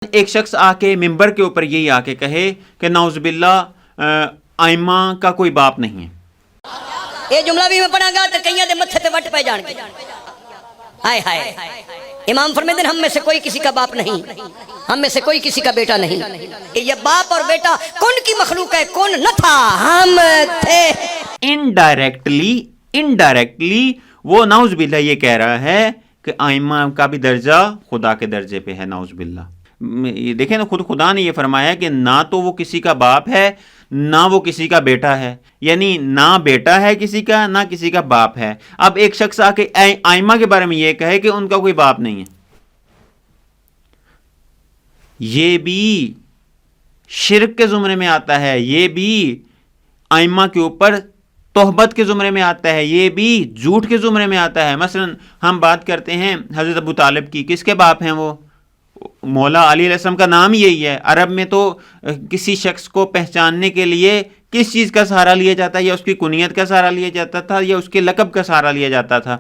ایک شخص آ کے ممبر کے اوپر یہی آ کے کہے کہ نعوذ باللہ آئمہ کا کوئی باپ نہیں ہے، یہ جملہ بھی میں پڑھا گا تو کئیاں دے متھے تے وٹ پہ جان گے. ہائے ہائے امام فرماتے ہیں ہم میں سے کوئی کسی کا باپ نہیں، ہم میں سے کوئی کسی کا بیٹا نہیں. یہ باپ اور بیٹا کون کی مخلوق ہے؟ کون نہ تھا، ہم تھے. انڈائریکٹلی وہ نعوذ باللہ یہ کہہ رہا ہے کہ آئمہ کا بھی درجہ خدا کے درجے پہ ہے. نعوذ باللہ. دیکھیں نا، خود خدا نے یہ فرمایا کہ نہ تو وہ کسی کا باپ ہے نہ وہ کسی کا بیٹا ہے، یعنی نہ بیٹا ہے کسی کا نہ کسی کا باپ ہے. اب ایک شخص آ کے آئمہ کے بارے میں یہ کہے کہ ان کا کوئی باپ نہیں ہے، یہ بھی شرک کے زمرے میں آتا ہے، یہ بھی آئمہ کے اوپر تہمت کے زمرے میں آتا ہے، یہ بھی جھوٹ کے زمرے میں آتا ہے. مثلا ہم بات کرتے ہیں حضرت ابو طالب کی، کس کے باپ ہیں وہ؟ مولا علی علیہ السلام کا نام یہی ہے. عرب میں تو کسی شخص کو پہچاننے کے لیے کس چیز کا سہارا لیا جاتا ہے؟ یا اس کی کنیت کا سہارا لیا جاتا تھا یا اس کے لقب کا سہارا لیا جاتا تھا.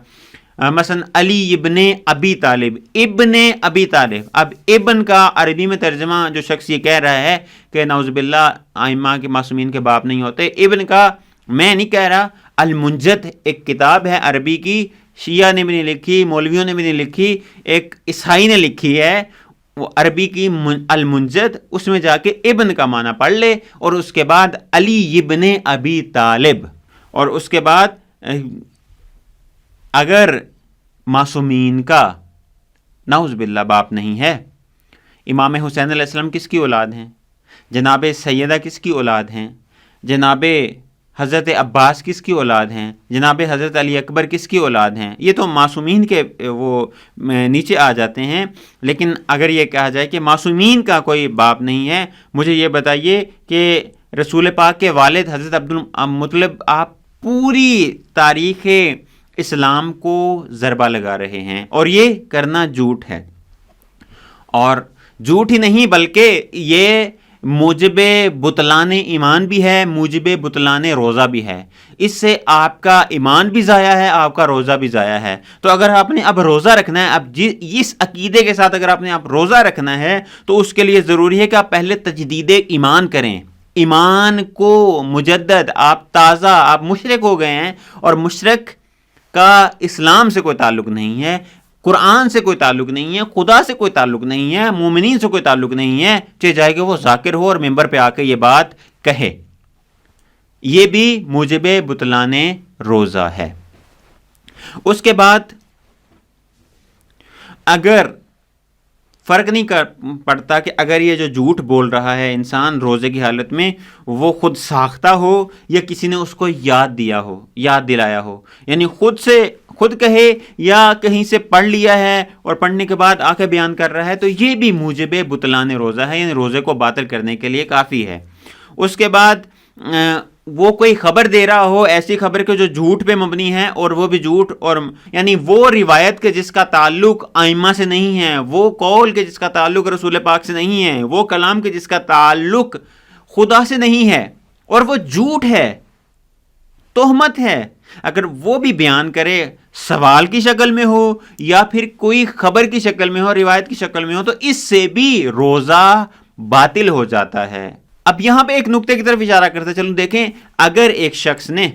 مثلا علی ابن ابی طالب، ابن ابی طالب. اب ابن کا عربی میں ترجمہ جو شخص یہ کہہ رہا ہے کہ نعوذ باللہ آئمہ کے معصومین کے باپ نہیں ہوتے، ابن کا میں نہیں کہہ رہا. المنجد ایک کتاب ہے عربی کی، شیعہ نے بھی نہیں لکھی، مولویوں نے بھی نہیں لکھی، ایک عیسائی نے لکھی ہے، وہ عربی کی المنجد. اس میں جا کے ابن کا معنی پڑھ لے اور اس کے بعد علی ابن ابی طالب. اور اس کے بعد اگر معصومین کا نعوذ باللہ باپ نہیں ہے، امام حسین علیہ السلام کس کی اولاد ہیں؟ جناب سیدہ کس کی اولاد ہیں؟ جناب حضرت عباس کس کی اولاد ہیں؟ جناب حضرت علی اکبر کس کی اولاد ہیں؟ یہ تو معصومین کے وہ نیچے آ جاتے ہیں. لیکن اگر یہ کہا جائے کہ معصومین کا کوئی باپ نہیں ہے، مجھے یہ بتائیے کہ رسول پاک کے والد حضرت عبدالمطلب، آپ پوری تاریخ اسلام کو ضربہ لگا رہے ہیں اور یہ کرنا جھوٹ ہے. اور جھوٹ ہی نہیں بلکہ یہ موجب بطلان ایمان بھی ہے، موجب بطلان روزہ بھی ہے. اس سے آپ کا ایمان بھی ضائع ہے، آپ کا روزہ بھی ضائع ہے. تو اگر آپ نے اب روزہ رکھنا ہے، اب اس عقیدے کے ساتھ اگر آپ نے روزہ رکھنا ہے تو اس کے لیے ضروری ہے کہ آپ پہلے تجدید ایمان کریں، ایمان کو مجدد، آپ تازہ، آپ مشرک ہو گئے ہیں. اور مشرک کا اسلام سے کوئی تعلق نہیں ہے، قرآن سے کوئی تعلق نہیں ہے، خدا سے کوئی تعلق نہیں ہے، مومنین سے کوئی تعلق نہیں ہے، چاہے جائے کہ وہ ذاکر ہو اور ممبر پہ آ کے یہ بات کہے. یہ بھی موجب بطلان روزہ ہے. اس کے بعد اگر فرق نہیں پڑتا کہ اگر یہ جو جھوٹ بول رہا ہے انسان روزے کی حالت میں، وہ خود ساختہ ہو یا کسی نے اس کو یاد دلایا ہو، یعنی خود کہے یا کہیں سے پڑھ لیا ہے اور پڑھنے کے بعد آ کے بیان کر رہا ہے، تو یہ بھی موجب بطلان روزہ ہے، یعنی روزے کو باطل کرنے کے لیے کافی ہے. اس کے بعد وہ کوئی خبر دے رہا ہو، ایسی خبر کہ جو جھوٹ پہ مبنی ہے، اور وہ بھی جھوٹ، اور یعنی وہ روایت کے جس کا تعلق آئمہ سے نہیں ہے، وہ قول کے جس کا تعلق رسول پاک سے نہیں ہے، وہ کلام کے جس کا تعلق خدا سے نہیں ہے، اور وہ جھوٹ ہے، تہمت ہے، اگر وہ بھی بیان کرے سوال کی شکل میں ہو یا پھر کوئی خبر کی شکل میں ہو، روایت کی شکل میں ہو، تو اس سے بھی روزہ باطل ہو جاتا ہے. اب یہاں پہ ایک نقطے کی طرف اشارہ کرتے چلوں. دیکھیں، اگر ایک شخص نے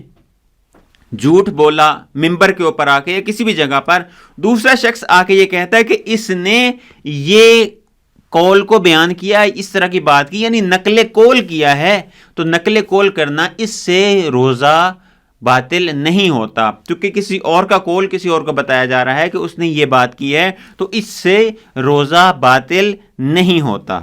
جھوٹ بولا ممبر کے اوپر آ کے یا کسی بھی جگہ پر، دوسرا شخص آ کے یہ کہتا ہے کہ اس نے یہ قول کو بیان کیا، اس طرح کی بات کی، یعنی نقل قول کیا ہے، تو نقل قول کرنا اس سے روزہ باطل نہیں ہوتا، کیونکہ کسی اور کا قول کسی اور کو بتایا جا رہا ہے کہ اس نے یہ بات کی ہے، تو اس سے روزہ باطل نہیں ہوتا.